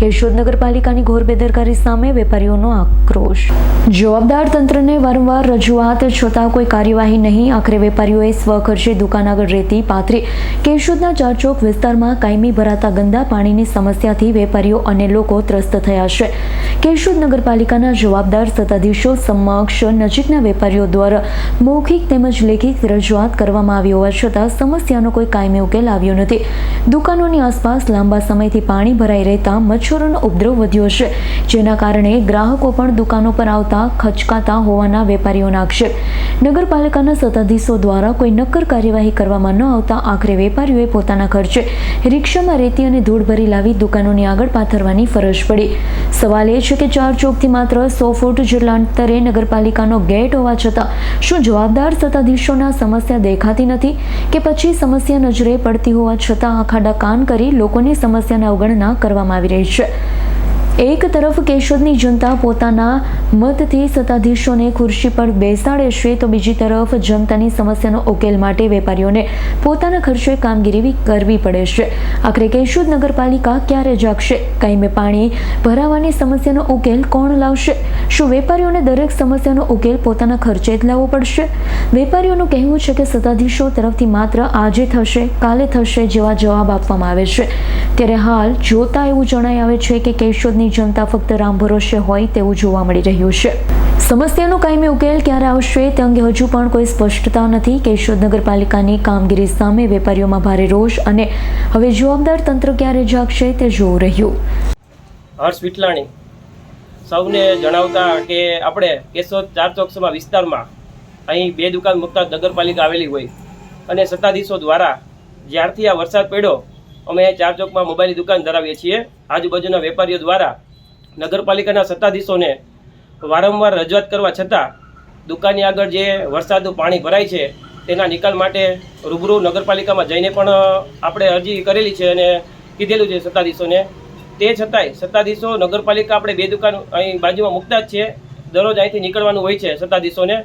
કેશોદ નગરપાલિકાની ઘોર બેદરકારી સામે વેપારીઓનો આક્રોશ। જવાબદાર તંત્રને વારંવાર રજૂઆત છતાં કોઈ કાર્યવાહી નહીં। આખરે વેપારીઓએ સ્વખર્ચે દુકાન આગળ રેતી પાથરી। કેશોદના ચારચોક વિસ્તારમાં કાયમી ભરાતા ગંદા પાણીની સમસ્યાથી વેપારીઓ અને લોકો ત્રસ્ત થયા છે। કેશોદ નગરપાલિકાના જવાબદાર સત્તાધીશો સમક્ષ નજીકના વેપારીઓ દ્વારા મૌખિક તેમજ લેખિત રજૂઆત કરવામાં આવી હોવા છતાં સમસ્યાનો કોઈ કાયમી ઉકેલ આવ્યો નથી। દુકાનોની આસપાસ લાંબા સમયથી પાણી ભરાઈ રહેતા મચ્છરોનો ઉપદ્રવ વધ્યો છે, જેના કારણે ગ્રાહકો પણ દુકાનો પર આવતા ખચકાતા હોવાના વેપારીઓના આક્ષેપ। નગરપાલિકાના સત્તાધીશો દ્વારા કોઈ નક્કર કાર્યવાહી કરવામાં ન આવતા આખરે વેપારીઓએ પોતાના ખર્ચે રિક્ષામાં રેતી અને ધૂળ ભરી લાવી દુકાનોની આગળ પાથરવાની ફરજ પડી। સવાલ એ છે કે ચાર ચોકથી માત્ર 100 ફૂટ જેટલા અંતરે નગરપાલિકાનો ગેટ હોવા છતાં શું જવાબદાર સત્તાધીશોના સમસ્યા દેખાતી નથી કે પછી સમસ્યા નજરે પડતી હોવા છતાં આખાડા કાન કરી લોકોની સમસ્યાની અવગણના કરવામાં આવી રહી છે। એક તરફ કેશોદની જનતા પોતાના મતથી સત્તાધીશોને ખુરશી પર બેસાડે છે, તો બીજી તરફ જનતાની સમસ્યાનો ઉકેલ માટે વેપારીઓને પોતાના ખર્ચે કામગીરી કરવી પડે છે। આખરે કેશોદ નગરપાલિકા ક્યારે જાગશે? કાયમી પાણી ભરાવાની સમસ્યાનો ઉકેલ કોણ લાવશે? શું વેપારીઓને દરેક સમસ્યાનો ઉકેલ પોતાના ખર્ચે જ લાવવો પડશે? વેપારીઓનું કહેવું છે કે સત્તાધીશો તરફથી માત્ર આજે થશે, કાલે થશે જેવા જવાબ આપવામાં આવે છે। ત્યારે હાલ જોતા એવું જણાઈ આવે છે કે કેશોદની જનતા ફક્ત રામ ભરોસે હોય તેવું જોવા મળી રહ્યું છે। સમસ્યાનો કાયમી ઉકેલ ક્યારે આવશે તે અંગે હજુ પણ કોઈ સ્પષ્ટતા નથી। કેશોદ નગરપાલિકાની કામગીરી સામે વેપારીઓમાં ભારે રોષ અને હવે જવાબદાર તંત્ર ક્યારે જાગશે તે જોવું રહ્યું। હર્ષ વિઠલાણી સૌને જણાવતા કે આપણે કેશોદ ચારચોકસમાં વિસ્તારમાં અહીં 2 દુકાન મુકતા નગરપાલિકા આવેલી હોય અને સત્તાધીશો દ્વારા જ્યારથી આ વરસાદ પડ્યો અમે ચારચોકમાં મોબાઈલની દુકાન ધરાવીએ છીએ। આજુબાજુના વેપારીઓ દ્વારા નગરપાલિકાના સત્તાધીશોને વારંવાર રજૂઆત કરવા છતાં દુકાનની આગળ જે વરસાદનું પાણી ભરાય છે તેના નિકાલ માટે રૂબરૂ નગરપાલિકામાં જઈને પણ આપણે અરજી કરેલી છે અને કીધેલું છે સત્તાધીશોને। તે છતાંય સત્તાધીશો નગરપાલિકા આપણે 2 દુકાન અહીં બાજુમાં મૂકતા જ છે, દરરોજ અહીંથી નીકળવાનું હોય છે સત્તાધીશોને,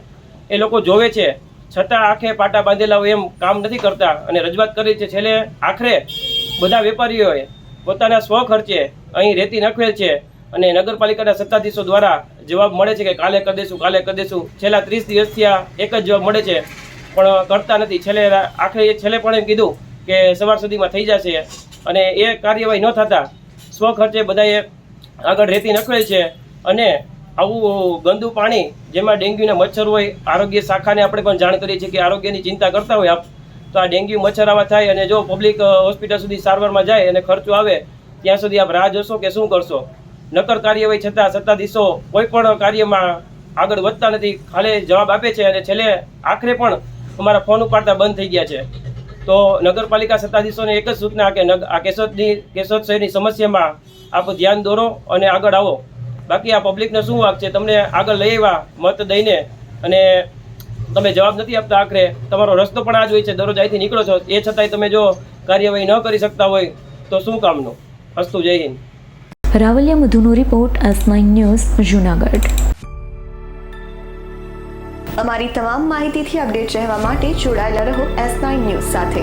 એ લોકો જોવે છે છતાં આંખે પાટા બાંધેલા હોય એમ કામ નથી કરતા અને રજૂઆત કરી છે। છેલ્લે આખરે બધા વેપારીઓએ પોતાના સ્વ ખર્ચે અહીં રેતી નાખવેલ છે અને નગરપાલિકાના સત્તાધીશો દ્વારા જવાબ મળે છે કે કાલે કરી દઈશું, કાલે કરી દઈશું। છેલ્લા 30 દિવસથી આ એક જ જવાબ મળે છે પણ કરતા નથી। છેલ્લે પણ એમ કીધું કે સવાર સુધીમાં થઈ જશે અને એ કાર્યવાહી ન થતાં સ્વ ખર્ચે બધાએ આગળ રેતી નાખવેલ છે અને આવું ગંદુ પાણી જેમાં ડેન્ગ્યુના મચ્છર હોય, આરોગ્ય શાખાને આપણે પણ જાણ કરીએ છીએ કે આરોગ્યની ચિંતા કરતા હોય આપ તો આ ડેન્ગ્યુ મચ્છર આવા થાય અને જો પબ્લિક હોસ્પિટલ સુધી સારવારમાં જાય અને ખર્ચો આવે ત્યાં સુધી આપ રાહ જોશો કે શું કરશો? નક્કર કાર્યવાહી છતાં સત્તાધીશો કોઈ પણ કાર્યમાં આગળ વધતા નથી, ખાલી જવાબ આપે છે અને છેલ્લે આખરે પણ અમારા ફોન ઉપાડતા બંધ થઈ ગયા છે। તો નગરપાલિકા સત્તાધીશોને એક જ સૂચના કે આ કેશોદ શહેરની સમસ્યામાં આપ ધ્યાન દોરો અને આગળ આવો। બાકી આ પબ્લિકનો શું વાંક છે? તમને આગળ લઈ આવ્યા મત દઈને અને તમે જવાબ નથી આપતા। આખરે તમારો રસ્તો પણ આ જ હોય છે, દરરોજ અહીંથી નીકળો છો, એ છતાંય તમે જો કાર્યવાહી ન કરી શકતા હોય તો શું કામનું? અસ્તુ, જય હિન્દ। રાવલિયા મધુનો રિપોર્ટ, S9 ન્યૂઝ, જૂનાગઢ। અમારી તમામ માહિતીથી અપડેટ રહેવા માટે જોડાયેલા રહો S9 ન્યૂઝ સાથે।